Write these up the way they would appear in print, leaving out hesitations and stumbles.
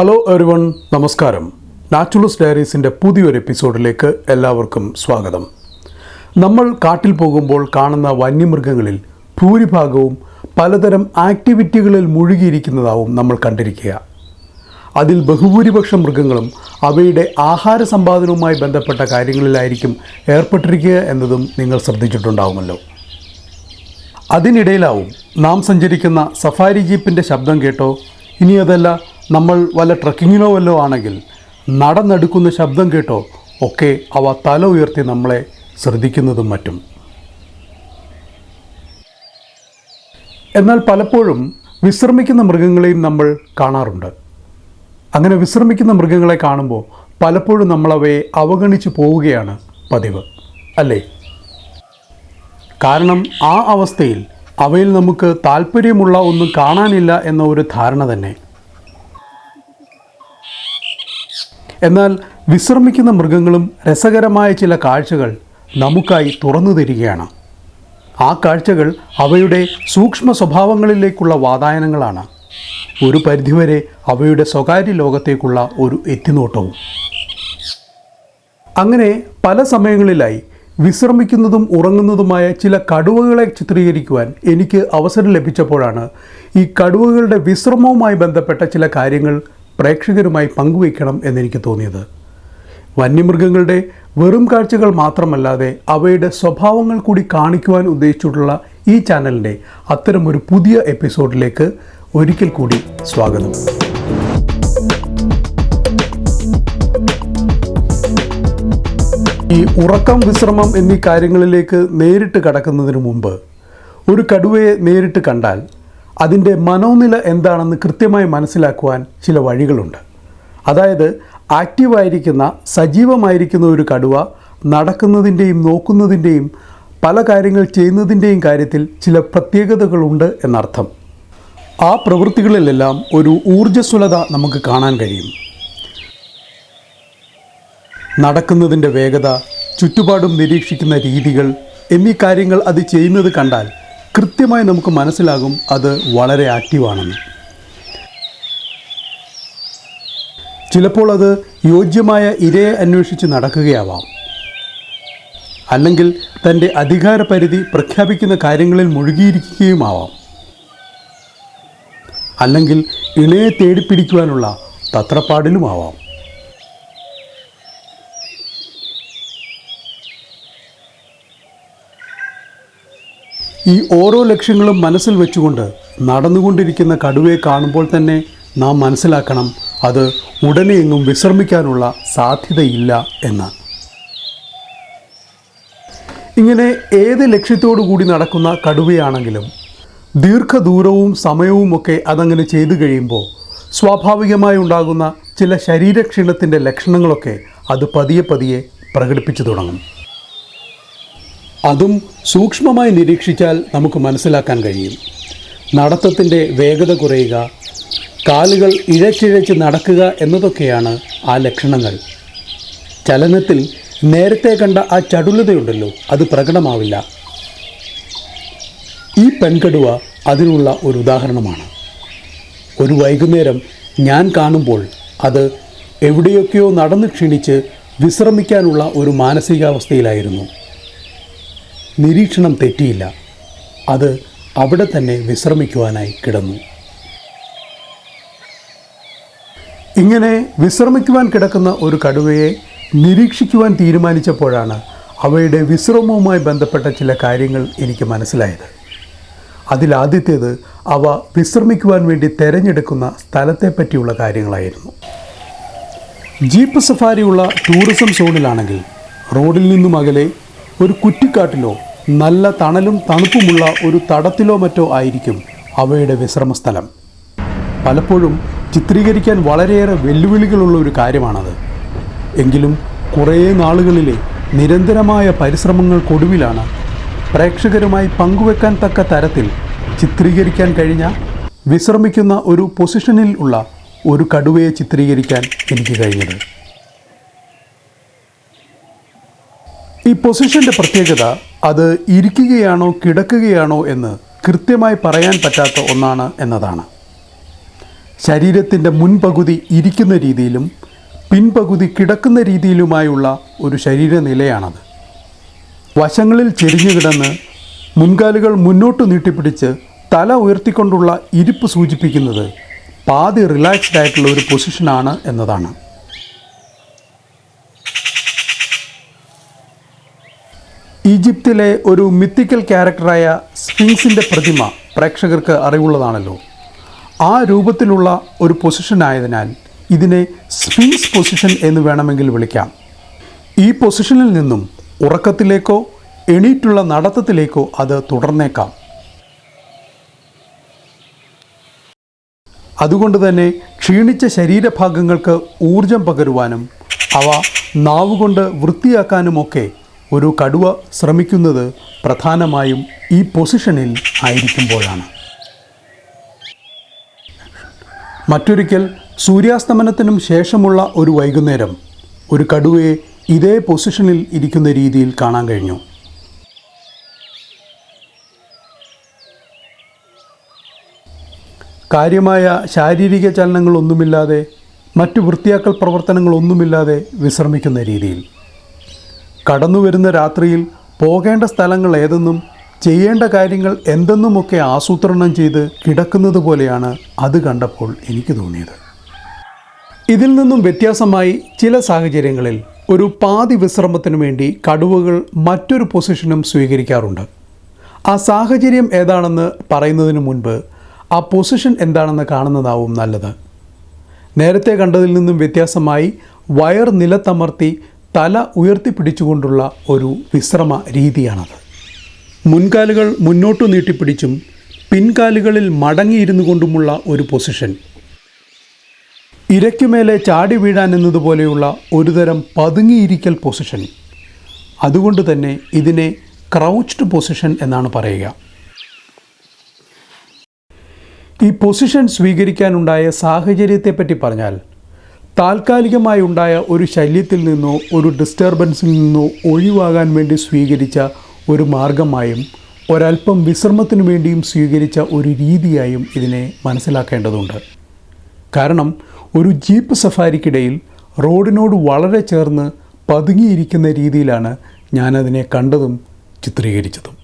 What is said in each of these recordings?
Hello everyone, നമസ്കാരം. Naturals ഡയറീസിൻ്റെ പുതിയൊരു എപ്പിസോഡിലേക്ക് എല്ലാവർക്കും സ്വാഗതം. നമ്മൾ കാട്ടിൽ പോകുമ്പോൾ കാണുന്ന വന്യമൃഗങ്ങളിൽ ഭൂരിഭാഗവും പലതരം ആക്ടിവിറ്റികളിൽ മുഴുകിയിരിക്കുന്നതാവും നമ്മൾ കണ്ടിരിക്കുക. അതിൽ ബഹുഭൂരിപക്ഷം മൃഗങ്ങളും അവയുടെ ആഹാര സമ്പാദനവുമായി ബന്ധപ്പെട്ട കാര്യങ്ങളിലായിരിക്കും ഏർപ്പെട്ടിരിക്കുക എന്നതും നിങ്ങൾ ശ്രദ്ധിച്ചിട്ടുണ്ടാവുമല്ലോ. അതിനിടയിലാവും നാം സഞ്ചരിക്കുന്ന സഫാരി ജീപ്പിൻ്റെ ശബ്ദം കേട്ടോ, ഇനി അതല്ല നമ്മൾ വല്ല ട്രക്കിങ്ങിനോ വല്ലോ ആണെങ്കിൽ നടന്നെടുക്കുന്ന ശബ്ദം കേട്ടോ ഒക്കെ അവ തല ഉയർത്തി നമ്മളെ ശ്രദ്ധിക്കുന്നതും മറ്റും. എന്നാൽ പലപ്പോഴും വിശ്രമിക്കുന്ന മൃഗങ്ങളെയും നമ്മൾ കാണാറുണ്ട്. അങ്ങനെ വിശ്രമിക്കുന്ന മൃഗങ്ങളെ കാണുമ്പോൾ പലപ്പോഴും നമ്മളവയെ അവഗണിച്ച് പോവുകയാണ് പതിവ്, അല്ലേ? കാരണം ആ അവസ്ഥയിൽ അവയിൽ നമുക്ക് താല്പര്യമുള്ള ഒന്നും കാണാനില്ല എന്ന ഒരു ധാരണ തന്നെ. എന്നാൽ വിശ്രമിക്കുന്ന മൃഗങ്ങളും രസകരമായ ചില കാഴ്ചകൾ നമുക്കായി തുറന്നു തരികയാണ്. ആ കാഴ്ചകൾ അവയുടെ സൂക്ഷ്മ സ്വഭാവങ്ങളിലേക്കുള്ള വാതായനങ്ങളാണ്. ഒരു പരിധിവരെ അവയുടെ സ്വകാര്യ ലോകത്തേക്കുള്ള ഒരു എത്തിനോട്ടവും. അങ്ങനെ പല സമയങ്ങളിലായി വിശ്രമിക്കുന്നതും ഉറങ്ങുന്നതുമായ ചില കടുവകളെ ചിത്രീകരിക്കുവാൻ എനിക്ക് അവസരം ലഭിച്ചപ്പോഴാണ് ഈ കടുവകളുടെ വിശ്രമവുമായി ബന്ധപ്പെട്ട ചില കാര്യങ്ങൾ പ്രേക്ഷകരുമായി പങ്കുവയ്ക്കണം എന്നെനിക്ക് തോന്നിയത്. വന്യമൃഗങ്ങളുടെ വെറും കാഴ്ചകൾ മാത്രമല്ലാതെ അവയുടെ സ്വഭാവങ്ങൾ കൂടി കാണിക്കുവാൻ ഉദ്ദേശിച്ചിട്ടുള്ള ഈ ചാനലിൻ്റെ അത്തരമൊരു പുതിയ എപ്പിസോഡിലേക്ക് ഒരിക്കൽ കൂടി സ്വാഗതം. ഈ ഉറക്കം, വിശ്രമം എന്നീ കാര്യങ്ങളിലേക്ക് നേരിട്ട് കടക്കുന്നതിന് മുമ്പ് ഒരു കടുവയെ നേരിട്ട് കണ്ടാൽ അതിൻ്റെ മനോനില എന്താണെന്ന് കൃത്യമായി മനസ്സിലാക്കുവാൻ ചില വഴികളുണ്ട്. അതായത് ആക്റ്റീവായിരിക്കുന്ന, സജീവമായിരിക്കുന്ന ഒരു കടുവ നടക്കുന്നതിൻ്റെയും നോക്കുന്നതിൻ്റെയും പല കാര്യങ്ങൾ ചെയ്യുന്നതിൻ്റെയും കാര്യത്തിൽ ചില പ്രത്യേകതകളുണ്ട് എന്നർത്ഥം. ആ പ്രവൃത്തികളിലെല്ലാം ഒരു ഊർജ്ജസ്വലത നമുക്ക് കാണാൻ കഴിയും. നടക്കുന്നതിൻ്റെ വേഗത, ചുറ്റുപാടും നിരീക്ഷിക്കുന്ന രീതികൾ എന്നീ കാര്യങ്ങൾ അത് ചെയ്യുന്നത് കണ്ടാൽ കൃത്യമായി നമുക്ക് മനസ്സിലാകും അത് വളരെ ആക്റ്റീവാണെന്ന്. ചിലപ്പോൾ അത് യോജ്യമായ ഇരയെ അന്വേഷിച്ച് നടക്കുകയാവാം, അല്ലെങ്കിൽ തൻ്റെ അധികാര പരിധി പ്രഖ്യാപിക്കുന്ന കാര്യങ്ങളിൽ മുഴുകിയിരിക്കുകയുമാവാം, അല്ലെങ്കിൽ ഇണയെ തേടിപ്പിടിക്കുവാനുള്ള തത്രപ്പാടിലുമാവാം. ഈ ഓരോ ലക്ഷ്യങ്ങളും മനസ്സിൽ വെച്ചുകൊണ്ട് നടന്നുകൊണ്ടിരിക്കുന്ന കടുവയെ കാണുമ്പോൾ തന്നെ നാം മനസ്സിലാക്കണം അത് ഉടനെ എങ്ങും വിശ്രമിക്കാനുള്ള സാധ്യതയില്ല എന്ന്. ഇങ്ങനെ ഏത് ലക്ഷ്യത്തോടു കൂടി നടക്കുന്ന കടുവയാണെങ്കിലും ദീർഘദൂരവും സമയവുമൊക്കെ അതങ്ങനെ ചെയ്തു കഴിയുമ്പോൾ സ്വാഭാവികമായി ഉണ്ടാകുന്ന ചില ശരീരക്ഷീണത്തിൻ്റെ ലക്ഷണങ്ങളൊക്കെ അത് പതിയെ പതിയെ പ്രകടിപ്പിച്ചു തുടങ്ങും. അതും സൂക്ഷ്മമായി നിരീക്ഷിച്ചാൽ നമുക്ക് മനസ്സിലാക്കാൻ കഴിയും. നടത്തത്തിൻ്റെ വേഗത കുറയുക, കാലുകൾ ഇഴച്ചിഴച്ച് നടക്കുക എന്നതൊക്കെയാണ് ആ ലക്ഷണങ്ങൾ. ചലനത്തിൽ നേരത്തെ കണ്ട ആ ചടുലതയുണ്ടല്ലോ, അത് പ്രകടമാവില്ല. ഈ പെൺകടുവ അതിനുള്ള ഒരു ഉദാഹരണമാണ്. ഒരു വൈകുന്നേരം ഞാൻ കാണുമ്പോൾ അത് എവിടെയൊക്കെയോ നടന്ന് ക്ഷീണിച്ച് വിശ്രമിക്കാനുള്ള ഒരു മാനസികാവസ്ഥയിലായിരുന്നു. നിരീക്ഷണം തെറ്റിയില്ല, അത് അവിടെ തന്നെ വിശ്രമിക്കുവാനായി കിടന്നു. ഇങ്ങനെ വിശ്രമിക്കുവാൻ കിടക്കുന്ന ഒരു കടുവയെ നിരീക്ഷിക്കുവാൻ തീരുമാനിച്ചപ്പോഴാണ് അവയുടെ വിശ്രമവുമായി ബന്ധപ്പെട്ട ചില കാര്യങ്ങൾ എനിക്ക് മനസ്സിലായത്. അതിലാദ്യത്തേത് അവ വിശ്രമിക്കുവാൻ വേണ്ടി തിരഞ്ഞെടുക്കുന്ന സ്ഥലത്തെ പറ്റിയുള്ള കാര്യങ്ങളായിരുന്നു. ജീപ്പ് സഫാരിയുള്ള ടൂറിസം സോണിലാണെങ്കിൽ റോഡിൽ നിന്നും അകലെ ഒരു കുറ്റിക്കാട്ടിലോ നല്ല തണലും തണുപ്പുമുള്ള ഒരു തടത്തിലോ മറ്റോ ആയിരിക്കും അവയുടെ വിശ്രമസ്ഥലം. പലപ്പോഴും ചിത്രീകരിക്കാൻ വളരെയേറെ വെല്ലുവിളികളുള്ള ഒരു കാര്യമാണത്. എങ്കിലും കുറേ നാളുകളിലെ നിരന്തരമായ പരിശ്രമങ്ങൾക്കൊടുവിലാണ് പ്രേക്ഷകരുമായി പങ്കുവെക്കാൻ തക്ക തരത്തിൽ ചിത്രീകരിക്കാൻ കഴിഞ്ഞ, വിശ്രമിക്കുന്ന ഒരു പൊസിഷനിൽ ഉള്ള ഒരു കടുവയെ ചിത്രീകരിക്കാൻ എനിക്ക് കഴിഞ്ഞത്. ഈ പൊസിഷൻ്റെ പ്രത്യേകത അത് ഇരിക്കുകയാണോ കിടക്കുകയാണോ എന്ന് കൃത്യമായി പറയാൻ പറ്റാത്ത ഒന്നാണ് എന്നതാണ്. ശരീരത്തിൻ്റെ മുൻപകുതി ഇരിക്കുന്ന രീതിയിലും പിൻപകുതി കിടക്കുന്ന രീതിയിലുമായുള്ള ഒരു ശരീരനിലയാണത്. വശങ്ങളിൽ ചെരിഞ്ഞു കിടന്ന് മുൻകാലുകൾ മുന്നോട്ട് നീട്ടിപ്പിടിച്ച് തല ഉയർത്തിക്കൊണ്ടുള്ള ഇരിപ്പ് സൂചിപ്പിക്കുന്നത് പാതി റിലാക്സ്ഡ് ആയിട്ടുള്ള ഒരു പൊസിഷനാണ് എന്നതാണ്. ഈജിപ്തിലെ ഒരു മിത്തിക്കൽ ക്യാരക്ടറായ സ്ഫിങ്സിൻ്റെ പ്രതിമ പ്രേക്ഷകർക്ക് അറിവുള്ളതാണല്ലോ. ആ രൂപത്തിലുള്ള ഒരു പൊസിഷനായതിനാൽ ഇതിനെ സ്ഫിങ്സ് പൊസിഷൻ എന്ന് വേണമെങ്കിൽ വിളിക്കാം. ഈ പൊസിഷനിൽ നിന്നും ഉറക്കത്തിലേക്കോ എണീറ്റുള്ള നടത്തത്തിലേക്കോ അത് തുടർന്നേക്കാം. അതുകൊണ്ട് തന്നെ ക്ഷീണിച്ച ശരീരഭാഗങ്ങൾക്ക് ഊർജം പകരുവാനും അവ നാവുകൊണ്ട് വൃത്തിയാക്കാനുമൊക്കെ ഒരു കടുവ ശ്രമിക്കുന്നത് പ്രധാനമായും ഈ പൊസിഷനിൽ ആയിരിക്കുമ്പോഴാണ്. മറ്റൊരിക്കൽ സൂര്യാസ്തമനത്തിനും ശേഷമുള്ള ഒരു വൈകുന്നേരം ഒരു കടുവയെ ഇതേ പൊസിഷനിൽ ഇരിക്കുന്ന രീതിയിൽ കാണാൻ കഴിഞ്ഞു. കാര്യമായ ശാരീരിക ചലനങ്ങളൊന്നുമില്ലാതെ മറ്റു വൃത്തിയാക്കൽ പ്രവർത്തനങ്ങളൊന്നുമില്ലാതെ വിശ്രമിക്കുന്ന രീതിയിൽ. കടന്നുവരുന്ന രാത്രിയിൽ പോകേണ്ട സ്ഥലങ്ങൾ ഏതെന്നും ചെയ്യേണ്ട കാര്യങ്ങൾ എന്തെന്നുമൊക്കെ ആസൂത്രണം ചെയ്ത് കിടക്കുന്നത് പോലെയാണ് അത് കണ്ടപ്പോൾ എനിക്ക് തോന്നിയത്. ഇതിൽ നിന്നും വ്യത്യാസമായി ചില സാഹചര്യങ്ങളിൽ ഒരു പാതി വിശ്രമത്തിനു വേണ്ടി കടുവകൾ മറ്റൊരു പൊസിഷനും സ്വീകരിക്കാറുണ്ട്. ആ സാഹചര്യം ഏതാണെന്ന് പറയുന്നതിന് മുൻപ് ആ പൊസിഷൻ എന്താണെന്ന് കാണുന്നതാവും നല്ലത്. നേരത്തെ കണ്ടതിൽ നിന്നും വ്യത്യാസമായി വയർ നിലത്തമർത്തി തല ഉയർത്തിപ്പിടിച്ചുകൊണ്ടുള്ള ഒരു വിശ്രമ രീതിയാണത്. മുൻകാലുകൾ മുന്നോട്ടു നീട്ടിപ്പിടിച്ചും പിൻകാലുകളിൽ മടങ്ങിയിരുന്നു കൊണ്ടുമുള്ള ഒരു പൊസിഷൻ. ഇരയ്ക്കുമേലെ ചാടി വീഴാൻ എന്നതുപോലെയുള്ള ഒരുതരം പതുങ്ങിയിരിക്കൽ പൊസിഷൻ. അതുകൊണ്ട് തന്നെ ഇതിനെ ക്രൗച്ച്ഡ് പൊസിഷൻ എന്നാണ് പറയുക. ഈ പൊസിഷൻ സ്വീകരിക്കാനുണ്ടായ സാഹചര്യത്തെപ്പറ്റി പറഞ്ഞാൽ, താൽക്കാലികമായി ഉണ്ടായ ഒരു ശല്യത്തിൽ നിന്നോ ഒരു ഡിസ്റ്റർബൻസിൽ നിന്നോ ഒഴിവാകാൻ വേണ്ടി സ്വീകരിച്ച ഒരു മാർഗമായും ഒരൽപ്പം വിശ്രമത്തിനു വേണ്ടിയും സ്വീകരിച്ച ഒരു രീതിയായും ഇതിനെ മനസ്സിലാക്കേണ്ടതുണ്ട്. കാരണം ഒരു ജീപ്പ് സഫാരിക്കിടയിൽ റോഡിനോട് വളരെ ചേർന്ന് പതുങ്ങിയിരിക്കുന്ന രീതിയിലാണ് ഞാനതിനെ കണ്ടതും ചിത്രീകരിച്ചതും.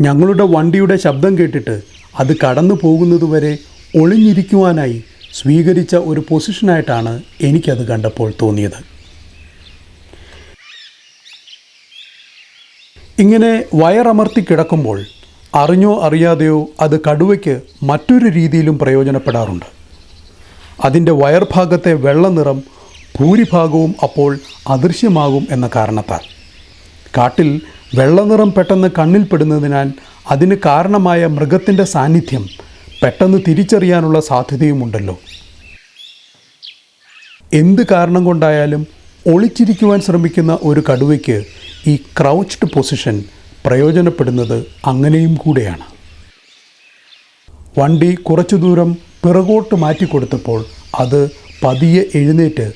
ഞങ്ങളുടെ വണ്ടിയുടെ ശബ്ദം കേട്ടിട്ട് അത് കടന്നു പോകുന്നതുവരെ ഒളിഞ്ഞിരിക്കുവാനായി സ്വീകരിച്ച ഒരു പൊസിഷനായിട്ടാണ് എനിക്കത് കണ്ടപ്പോൾ തോന്നിയത്. ഇങ്ങനെ വയറമർത്തി കിടക്കുമ്പോൾ അറിഞ്ഞോ അറിയാതെയോ അത് കടുവയ്ക്ക് മറ്റൊരു രീതിയിലും പ്രയോജനപ്പെടാറുണ്ട്. അതിൻ്റെ വയർഭാഗത്തെ വെള്ള നിറം ഭൂരിഭാഗവും അപ്പോൾ അദൃശ്യമാകും എന്ന കാരണത്താൽ. കാട്ടിൽ വെള്ളനിറം പെട്ടെന്ന് കണ്ണിൽപ്പെടുന്നതിനാൽ അതിന് കാരണമായ മൃഗത്തിൻ്റെ സാന്നിധ്യം പെട്ടെന്ന് തിരിച്ചറിയാനുള്ള സാധ്യതയുമുണ്ടല്ലോ. എന്ത് കാരണം കൊണ്ടായാലും ഒളിച്ചിരിക്കുവാൻ ശ്രമിക്കുന്ന ഒരു കടുവയ്ക്ക് ഈ ക്രൗച്ച്ഡ് പൊസിഷൻ പ്രയോജനപ്പെടുന്നത് അങ്ങനെയും കൂടെയാണ്. വണ്ടി കുറച്ചു ദൂരം പിറകോട്ട് മാറ്റിക്കൊടുത്തപ്പോൾ അത് പതിയെ എഴുന്നേറ്റ്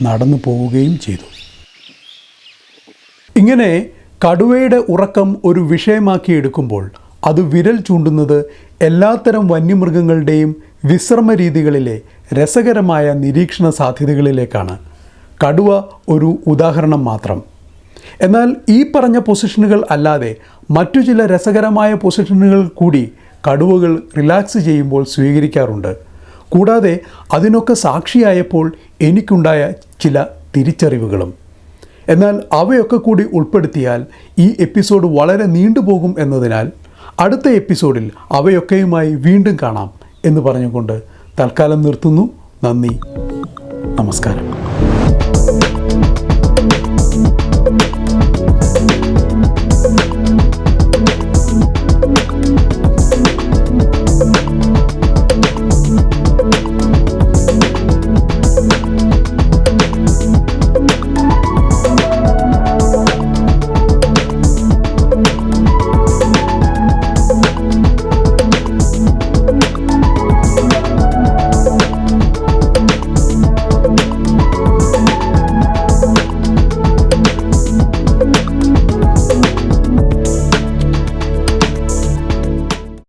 നടന്നു പോവുകയും ചെയ്തു. ഇങ്ങനെ കടുവയുടെ ഉറക്കം ഒരു വിഷയമാക്കി എടുക്കുമ്പോൾ അത് വിരൽ ചൂണ്ടുന്നത് എല്ലാത്തരം വന്യമൃഗങ്ങളുടെയും വിശ്രമ രീതികളിലെ രസകരമായ നിരീക്ഷണ സാധ്യതകളിലേക്കാണ്. കടുവ ഒരു ഉദാഹരണം മാത്രം. എന്നാൽ ഈ പറഞ്ഞ പൊസിഷനുകൾ അല്ലാതെ മറ്റു ചില രസകരമായ പൊസിഷനുകൾ കൂടി കടുവകൾ റിലാക്സ് ചെയ്യുമ്പോൾ സ്വീകരിക്കാറുണ്ട്. കൂടാതെ അതിനൊക്കെ സാക്ഷിയായപ്പോൾ എനിക്കുണ്ടായ ചില തിരിച്ചറിവുകളും. എന്നാൽ അവയൊക്കെ കൂടി ഉൾപ്പെടുത്തിയാൽ ഈ എപ്പിസോഡ് വളരെ നീണ്ടുപോകും എന്നതിനാൽ അടുത്ത എപ്പിസോഡിൽ അവയൊക്കെയുമായി വീണ്ടും കാണാം എന്ന് പറഞ്ഞുകൊണ്ട് തൽക്കാലം നിർത്തുന്നു. നന്ദി, നമസ്കാരം.